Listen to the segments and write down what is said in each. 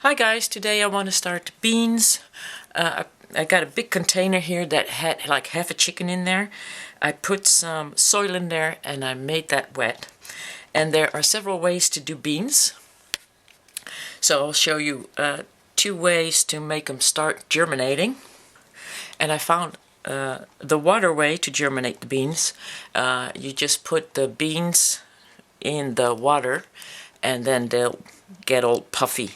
Hi guys, today I want to start beans. I got a big container here that had like half a chicken in there. I put some soil in there and I made that wet. And there are several ways to do beans. So I'll show you two ways to make them start germinating. And I found the water way to germinate the beans. You just put the beans in the water and then they'll get all puffy.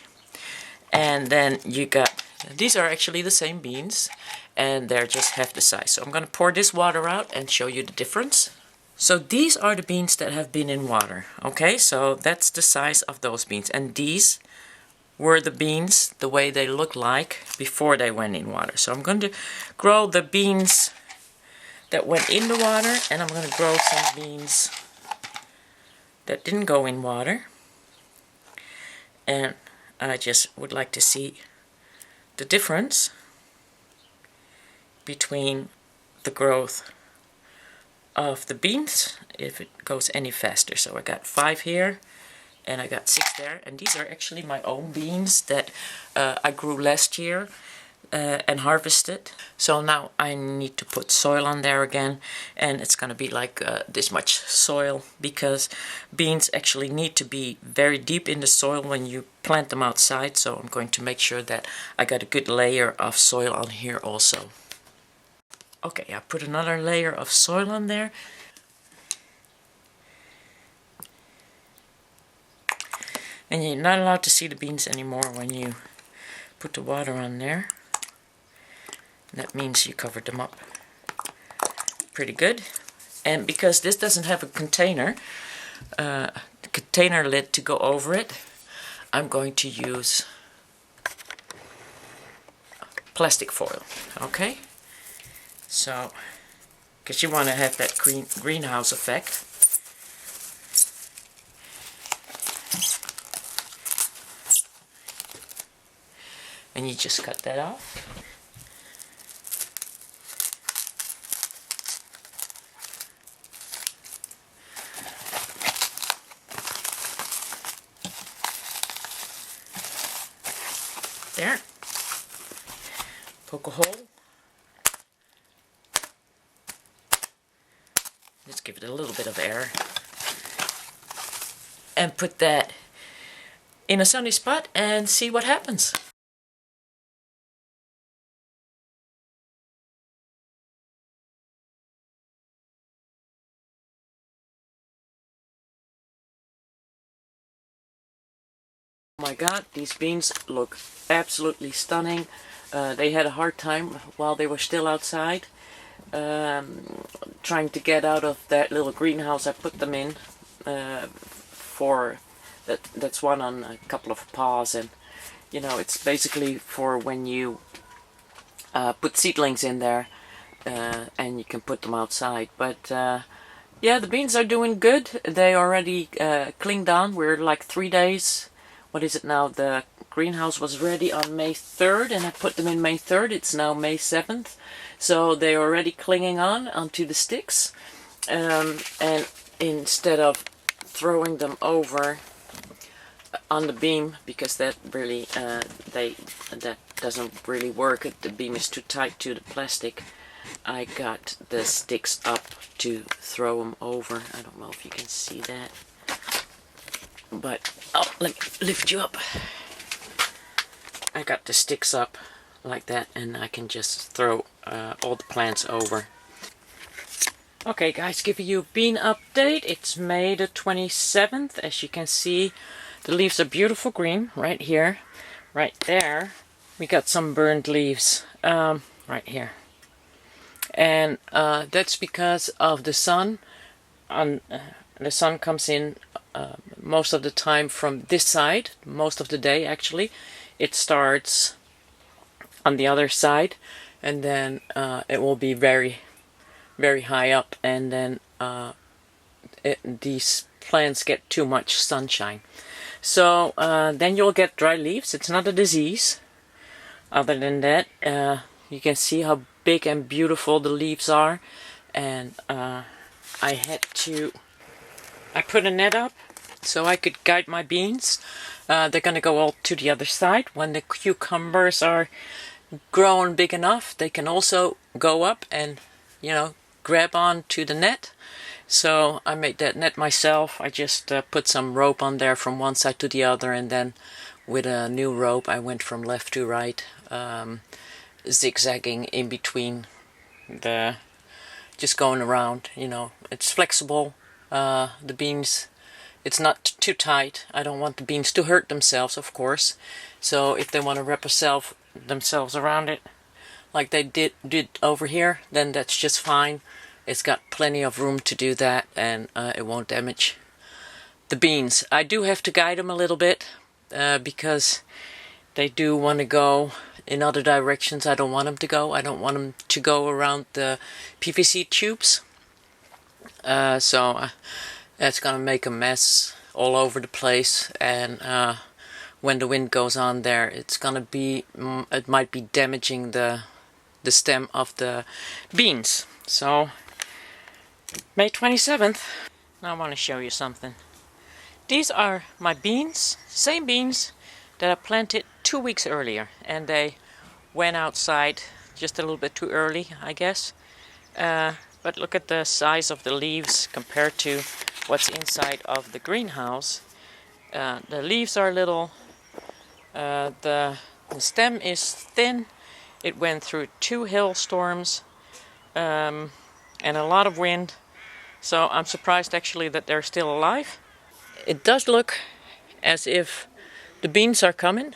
And then you got, these are actually the same beans and they're just half the size. So I'm going to pour this water out and show you the difference. So these are the beans that have been in water. Okay, so that's the size of those beans. And these were the beans the way they look like before they went in water. So I'm going to grow the beans that went in the water, and I'm going to grow some beans that didn't go in water. And I just would like to see the difference between the growth of the beans if it goes any faster. So I got 5 here and I got 6 there, and these are actually my own beans that I grew last year and harvested. So now I need to put soil on there again, and it's gonna be like this much soil, because beans actually need to be very deep in the soil when you plant them outside. So I'm going to make sure that I got a good layer of soil on here also. Okay, I put another layer of soil on there. And you're not allowed to see the beans anymore when you put the water on there. That means you covered them up pretty good. And because this doesn't have a container lid to go over it, I'm going to use plastic foil. Okay? So, because you want to have that greenhouse effect. And you just cut that off. There. Poke a hole. Just give it a little bit of air. And put that in a sunny spot and see what happens. Oh my god, these beans look absolutely stunning. They had a hard time while they were still outside, trying to get out of that little greenhouse I put them in. That's one on a couple of paws, and you know, it's basically for when you put seedlings in there and you can put them outside. But yeah, the beans are doing good. They already clinged on. We're like 3 days. What is it now? The greenhouse was ready on May 3rd, and I put them in May 3rd. It's now May 7th. So they're already clinging on onto the sticks. And instead of throwing them over on the beam, because that really, that doesn't really work. The beam is too tight to the plastic. I got the sticks up to throw them over. I don't know if you can see that. But, oh, let me lift you up. I got the sticks up like that, and I can just throw all the plants over. Okay guys, giving you a bean update. It's May the 27th. As you can see, the leaves are beautiful green right here. Right there, we got some burned leaves right here. And that's because of the sun. The sun comes in most of the time from this side, most of the day actually. It starts on the other side, and then it will be very, very high up, and then these plants get too much sunshine. So then you'll get dry leaves. It's not a disease. Other than that, you can see how big and beautiful the leaves are, and I put a net up so I could guide my beans. They're gonna go all to the other side. When the cucumbers are grown big enough, they can also go up and, you know, grab on to the net. So I made that net myself. I just put some rope on there from one side to the other, and then with a new rope I went from left to right, zigzagging in between the, just going around, you know. It's flexible. The beans, it's not too tight. I don't want the beans to hurt themselves, of course. So if they want to wrap themselves around it like they did over here, then that's just fine. It's got plenty of room to do that, and it won't damage the beans. I do have to guide them a little bit because they do want to go in other directions. I don't want them to go. I don't want them to go around the PVC tubes. So that's gonna make a mess all over the place, and when the wind goes on there, it's gonna be, it might be damaging the stem of the beans. So May 27th, now I want to show you something. These are my beans, same beans that I planted 2 weeks earlier, and they went outside just a little bit too early, I guess. But look at the size of the leaves compared to what's inside of the greenhouse. The leaves are little, the stem is thin. It went through 2 hailstorms and a lot of wind, so I'm surprised actually that they're still alive. It does look as if the beans are coming.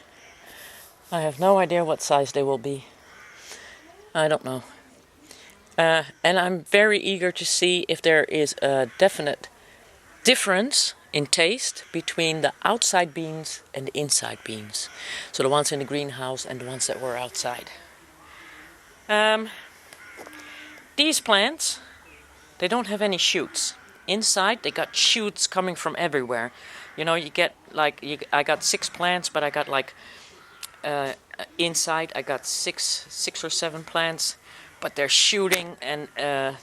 I have no idea what size they will be. I don't know. And I'm very eager to see if there is a definite difference in taste between the outside beans and the inside beans. So the ones in the greenhouse and the ones that were outside. These plants, they don't have any shoots. Inside, they got shoots coming from everywhere. You know, you get like, I got 6 plants, but I got like, inside I got six or 7 plants, but they're shooting, and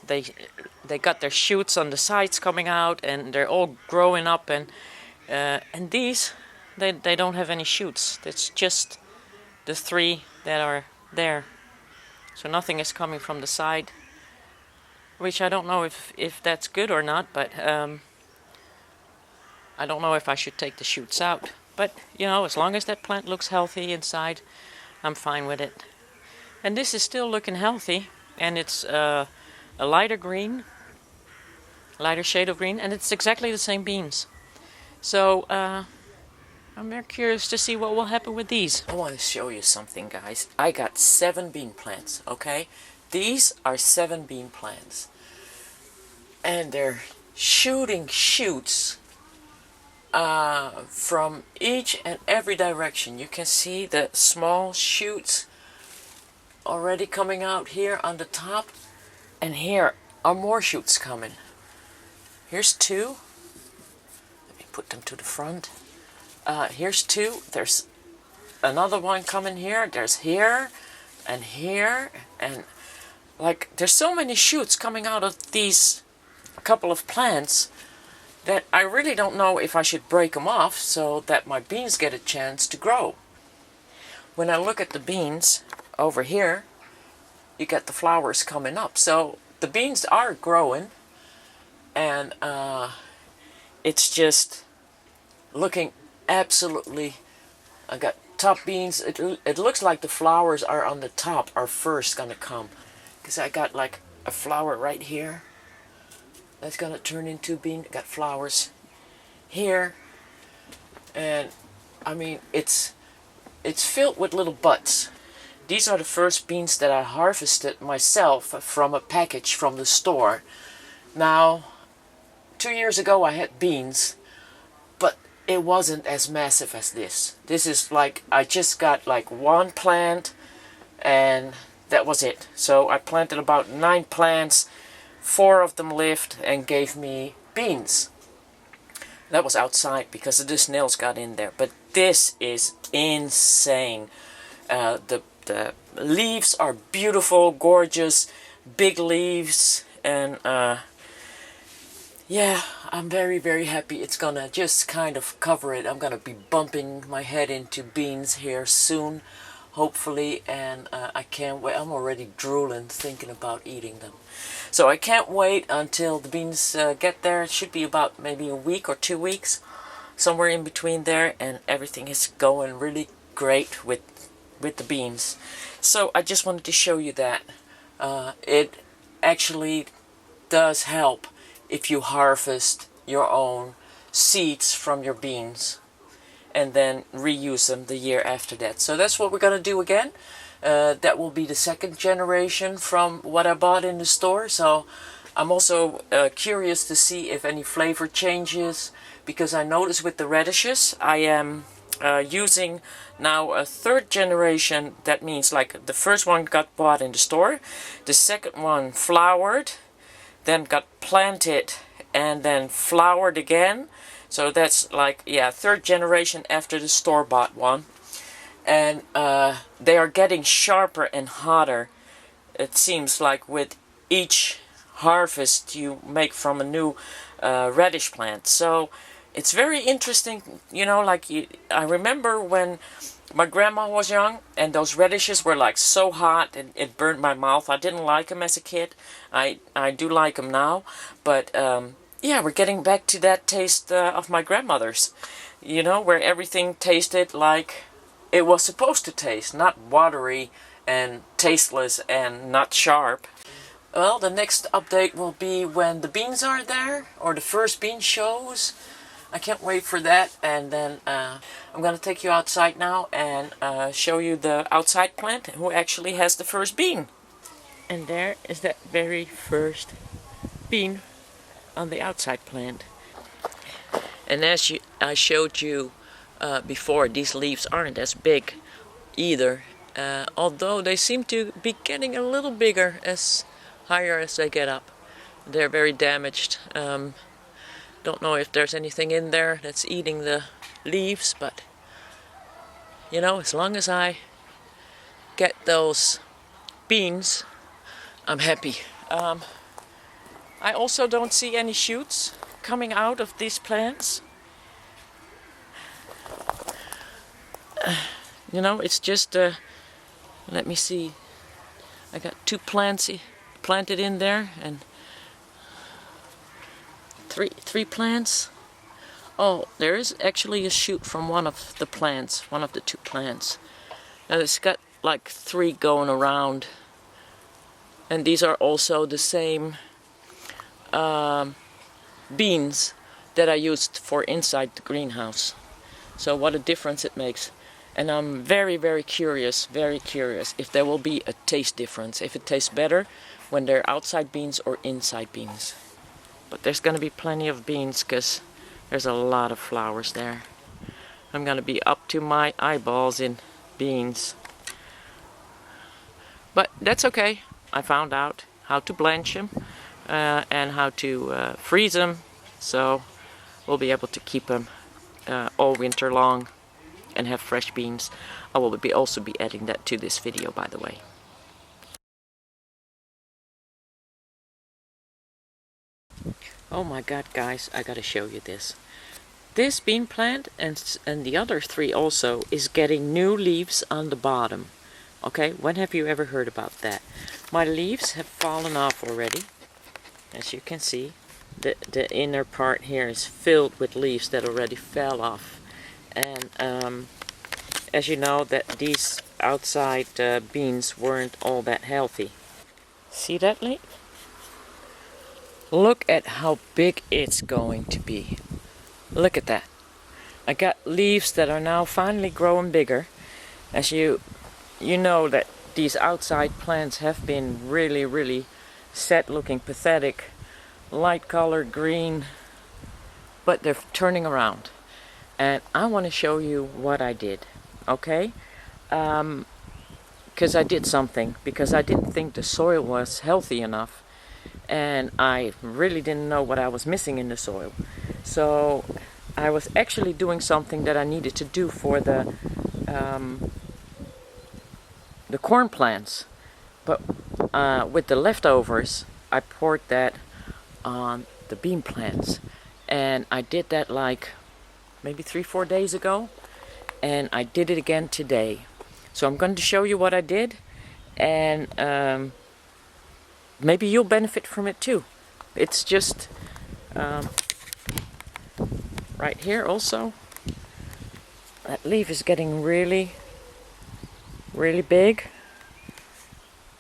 they got their shoots on the sides coming out, and they're all growing up, and these, they don't have any shoots. It's just the 3 that are there. So nothing is coming from the side, which I don't know if that's good or not, but I don't know if I should take the shoots out. But, you know, as long as that plant looks healthy inside, I'm fine with it. And this is still looking healthy, and it's a lighter green, lighter shade of green, and it's exactly the same beans. So, I'm very curious to see what will happen with these. I want to show you something, guys. I got 7 bean plants, okay? These are 7 bean plants. And they're shooting shoots from each and every direction. You can see the small shoots already coming out here on the top. And here are more shoots coming. Here's 2. Let me put them to the front. Here's 2. There's another one coming here. There's here, and like there's so many shoots coming out of these couple of plants that I really don't know if I should break them off so that my beans get a chance to grow. When I look at the beans over here, you get the flowers coming up. So the beans are growing, and it's just looking absolutely, I got top beans. It looks like the flowers are on the top are first gonna come, because I got like a flower right here that's gonna turn into bean. Got flowers here, and I mean it's filled with little buds. These are the first beans that I harvested myself from a package from the store. Now, 2 years ago I had beans, but it wasn't as massive as this. This is like, I just got like 1 plant, and that was it. So I planted about 9 plants, 4 of them lived and gave me beans. That was outside because the snails got in there. But this is insane. The leaves are beautiful, gorgeous, big leaves, and Yeah, I'm very happy. It's gonna just kind of cover it. I'm gonna be bumping my head into beans here soon, hopefully, and I can't wait. I'm already drooling thinking about eating them. So I can't wait until the beans get there. It should be about maybe a week or 2 weeks, somewhere in between there, and everything is going really great with the beans. So I just wanted to show you that. It actually does help if you harvest your own seeds from your beans and then reuse them the year after that. So that's what we're going to do again. That will be the second generation from what I bought in the store. So I'm also curious to see if any flavor changes, because I noticed with the radishes I am using now a third generation. That means like the first one got bought in the store, the second one flowered, then got planted, and then flowered again. So that's like, yeah, third generation after the store-bought one. And they are getting sharper and hotter, it seems like, with each harvest you make from a new radish plant. So it's very interesting, you know, like I remember when my grandma was young and those radishes were like so hot and it burned my mouth. I didn't like them as a kid. I do like them now, but yeah, we're getting back to that taste of my grandmother's, you know, where everything tasted like it was supposed to taste, not watery and tasteless and not sharp. Well, the next update will be when the beans are there, or the first bean shows. I can't wait for that. And then I'm going to take you outside now and show you the outside plant who actually has the first bean. And there is that very first bean on the outside plant. And as I showed you before, these leaves aren't as big either, although they seem to be getting a little bigger as higher as they get up. They're very damaged. Don't know if there's anything in there that's eating the leaves, but you know, as long as I get those beans, I'm happy. I also don't see any shoots coming out of these plants. You know, it's just, let me see, I got 2 plants planted in there, and three plants. Oh, there is actually a shoot from one of the plants, one of the 2 plants. Now it's got like 3 going around, and these are also the same beans that I used for inside the greenhouse. So what a difference it makes. And I'm very curious if there will be a taste difference, if it tastes better when they're outside beans or inside beans. But there's going to be plenty of beans because there's a lot of flowers there. I'm going to be up to my eyeballs in beans. But that's okay. I found out how to blanch them and how to freeze them. So we'll be able to keep them all winter long and have fresh beans. I will also be adding that to this video, by the way. Oh my god, guys, I gotta show you this. This bean plant and the other 3 also is getting new leaves on the bottom. Okay, when have you ever heard about that? My leaves have fallen off already. As you can see, the inner part here is filled with leaves that already fell off. And as you know, that these outside beans weren't all that healthy. See that leaf? Look at how big it's going to be. Look at that. I got leaves that are now finally growing bigger. As you know that these outside plants have been really sad looking, pathetic, light colored green, but they're turning around. And I want to show you what I did, okay? Because I did something, because I didn't think the soil was healthy enough. And I really didn't know what I was missing in the soil. So I was actually doing something that I needed to do for the corn plants. But with the leftovers, I poured that on the bean plants. And I did that like maybe 3-4 days ago, and I did it again today. So I'm going to show you what I did, and maybe you'll benefit from it too. It's just right here also. That leaf is getting really big.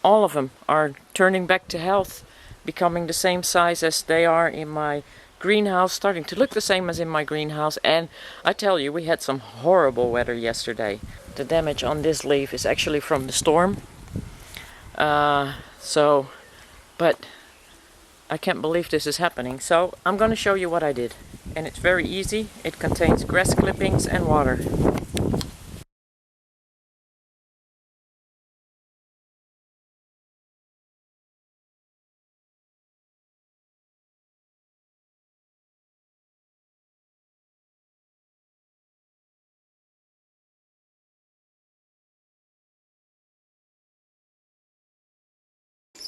All of them are turning back to health, becoming the same size as they are in my greenhouse, starting to look the same as in my greenhouse. And I tell you, we had some horrible weather yesterday. The damage on this leaf is actually from the storm. But I can't believe this is happening. So I'm going to show you what I did. And it's very easy. It contains grass clippings and water.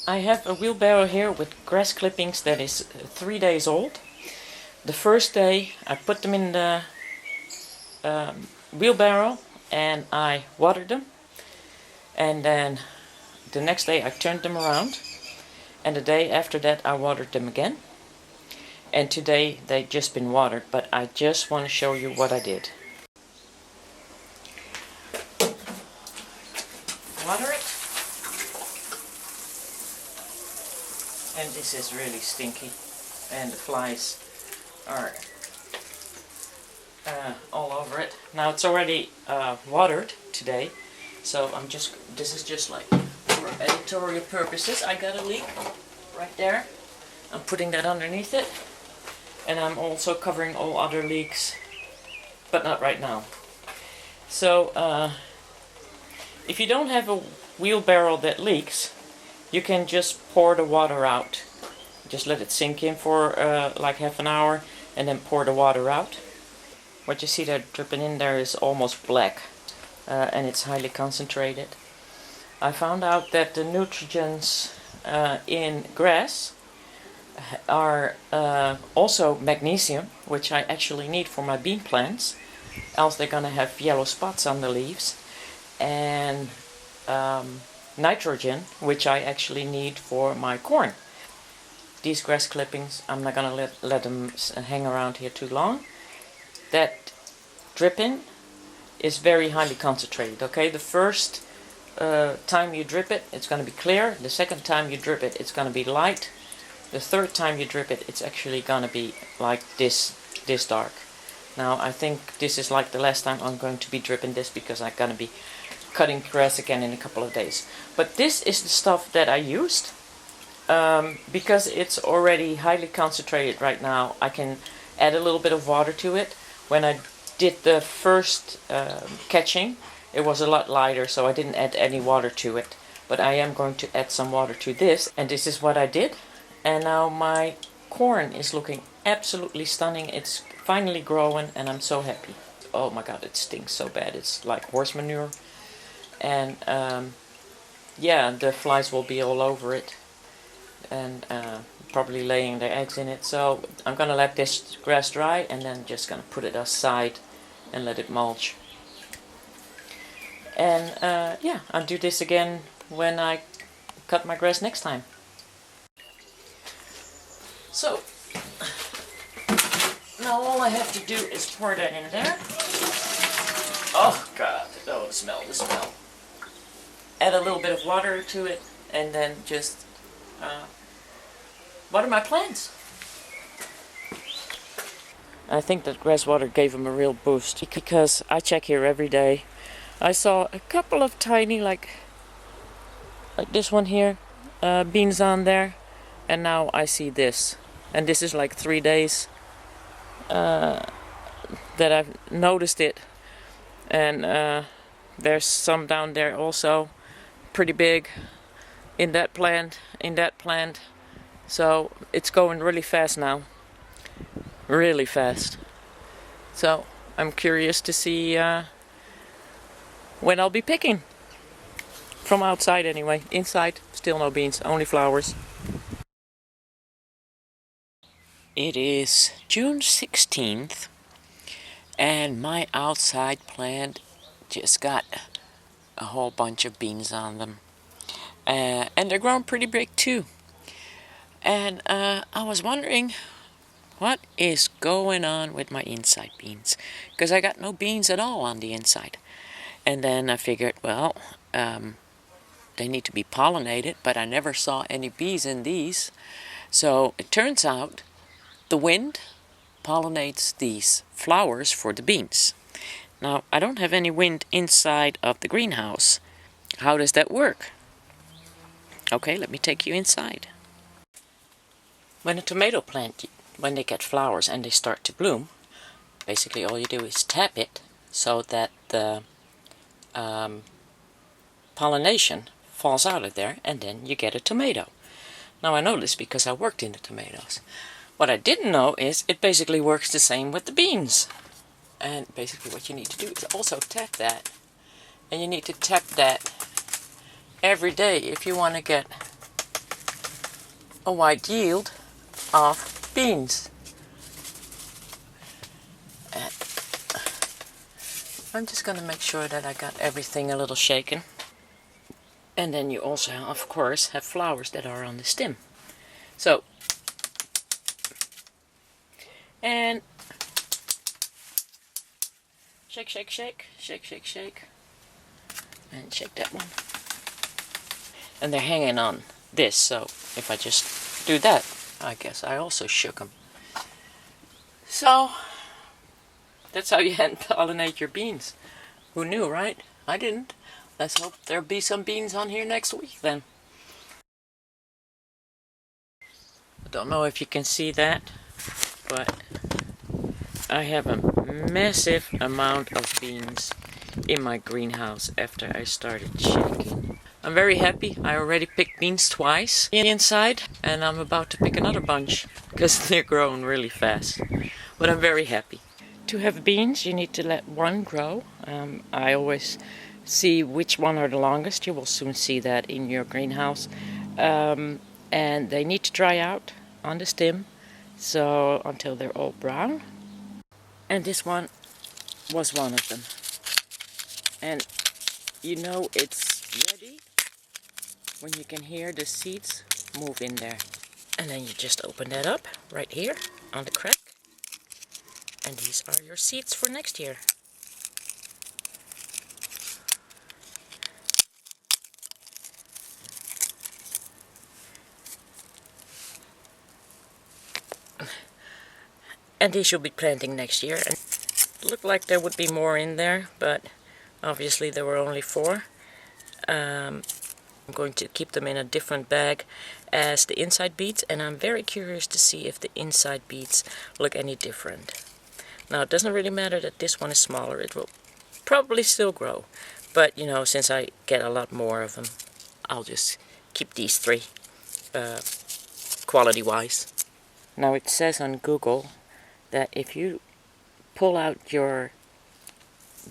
I have a wheelbarrow here with grass clippings that is 3 days old. The first day I put them in the wheelbarrow and I watered them, and then the next day I turned them around, and the day after that I watered them again, and today they've just been watered. But I just want to show you what I did. Water it. And this is really stinky, and the flies are all over it. Now it's already watered today, so this is just like for editorial purposes. I got a leak right there. I'm putting that underneath it, and I'm also covering all other leaks, but not right now. So if you don't have a wheelbarrow that leaks, you can just pour the water out. Just let it sink in for like half an hour, and then pour the water out. What you see there dripping in there is almost black, and it's highly concentrated. I found out that the nutrients in grass are also magnesium, which I actually need for my bean plants, else they're gonna have yellow spots on the leaves, and nitrogen, which I actually need for my corn. These grass clippings, I'm not gonna let them hang around here too long. That dripping is very highly concentrated. Okay, the first time you drip it, it's gonna be clear. The second time you drip it, it's gonna be light. The third time you drip it, it's actually gonna be like this dark. Now I think this is like the last time I'm going to be dripping this, because I'm gonna be cutting grass again in a couple of days. But this is the stuff that I used, because it's already highly concentrated right now. I can add a little bit of water to it. When I did the first catching, it was a lot lighter, so I didn't add any water to it. But I am going to add some water to this, and this is what I did. And now my corn is looking absolutely stunning. It's finally growing, and I'm so happy. Oh my god, it stinks so bad. It's like horse manure. And yeah, the flies will be all over it, and probably laying their eggs in it. So I'm gonna let this grass dry, and then just gonna put it aside and let it mulch. And yeah, I'll do this again when I cut my grass next time. So now all I have to do is pour that in there. Oh god, oh the smell. Add a little bit of water to it, and then just water my plants. I think that grass water gave them a real boost, because I check here every day. I saw a couple of tiny, like this one here, beans on there, and now I see this. And this is like 3 days that I've noticed it. And there's some down there also, pretty big in that plant, so it's going really fast now, really fast. So I'm curious to see when I'll be picking. From outside anyway. Inside, still no beans, only flowers. It is June 16th, and my outside plant just got a whole bunch of beans on them. And they're growing pretty big too. And I was wondering what is going on with my inside beans, because I got no beans at all on the inside. And then I figured, well, they need to be pollinated, but I never saw any bees in these. So it turns out the wind pollinates these flowers for the beans. Now, I don't have any wind inside of the greenhouse. How does that work? Okay, let me take you inside. When a tomato plant, when they get flowers and they start to bloom, basically all you do is tap it so that the pollination falls out of there, and then you get a tomato. Now I know this because I worked in the tomatoes. What I didn't know is it basically works the same with the beans. And basically what you need to do is also tap that. And you need to tap that every day if you want to get a wide yield of beans. And I'm just going to make sure that I got everything a little shaken. And then you also, of course, have flowers that are on the stem. So, and shake, shake, shake, shake, shake, shake, and shake that one. And they're hanging on this, so if I just do that, I guess I also shook them. So, that's how you hand pollinate your beans. Who knew, right? I didn't. Let's hope there'll be some beans on here next week then. I don't know if you can see that, but I have a massive amount of beans in my greenhouse after I started shaking. I'm very happy. I already picked beans twice inside, and I'm about to pick another bunch because they're growing really fast. But I'm very happy. To have beans, you need to let one grow. I always see which one are the longest. You will soon see that in your greenhouse. And they need to dry out on the stem, so until they're all brown. And this one was one of them. And you know it's ready when you can hear the seeds move in there. And then you just open that up right here on the crack. And these are your seeds for next year. And these you'll be planting next year. And it looked like there would be more in there, but obviously there were only 4. I'm going to keep them in a different bag as the inside beets, and I'm very curious to see if the inside beets look any different. Now, it doesn't really matter that this one is smaller. It will probably still grow, but you know, since I get a lot more of them, I'll just keep these 3 quality-wise. Now, it says on Google that if you pull out your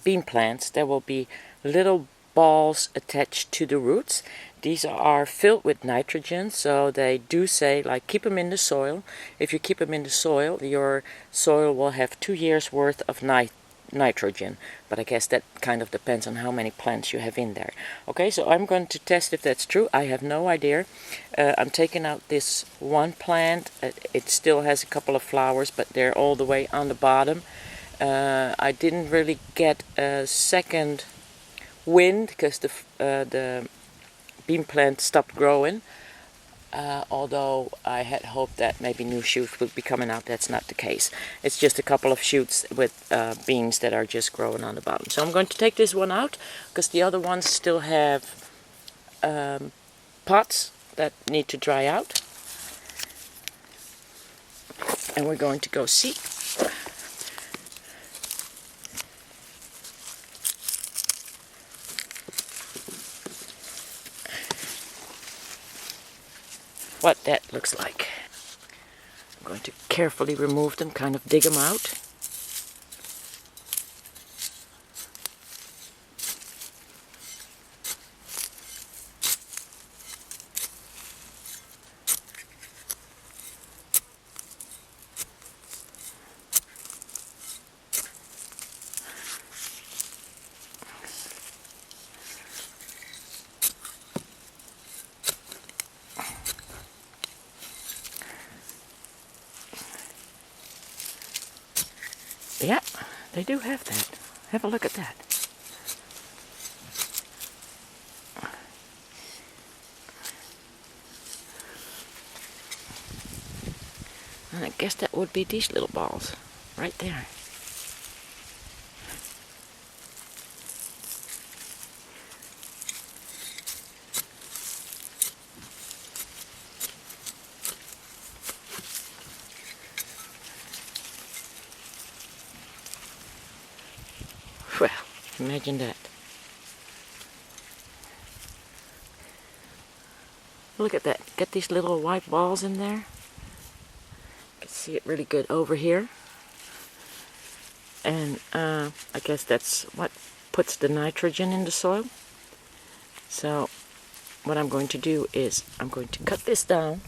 bean plants, there will be little balls attached to the roots. These are filled with nitrogen, so they do say, like, keep them in the soil. If you keep them in the soil, your soil will have 2 years worth of nitrogen. But I guess that kind of depends on how many plants you have in there. Okay, so I'm going to test if that's true. I have no idea. I'm taking out this one plant. It still has a couple of flowers, but they're all the way on the bottom. I didn't really get a second wind because the bean plant stopped growing. Although I had hoped that maybe new shoots would be coming out. That's not the case. It's just a couple of shoots with beans that are just growing on the bottom. So I'm going to take this one out because the other ones still have pods that need to dry out. And we're going to go see what that looks like. I'm going to carefully remove them, kind of dig them out. Yeah, they do have that. Have a look at that. And I guess that would be these little balls right there. Well, imagine that. Look at that. Get these little white balls in there. You can see it really good over here. And I guess that's what puts the nitrogen in the soil. So what I'm going to do is I'm going to cut this down.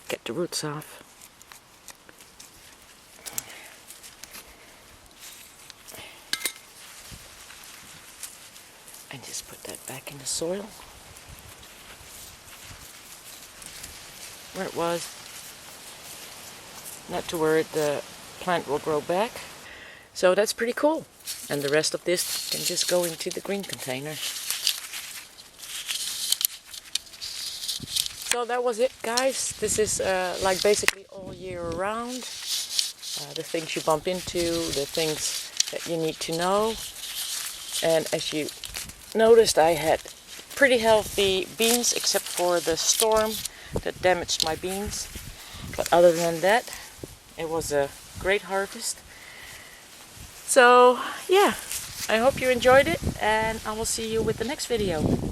Get the roots off. And just put that back in the soil where it was. Not to worry, the plant will grow back. So that's pretty cool. And the rest of this can just go into the green container. So that was it, guys. This is like basically all year round. The things you bump into, the things that you need to know. And as you noticed, I had pretty healthy beans except for the storm that damaged my beans. But other than that, it was a great harvest. So yeah, I hope you enjoyed it, and I will see you with the next video.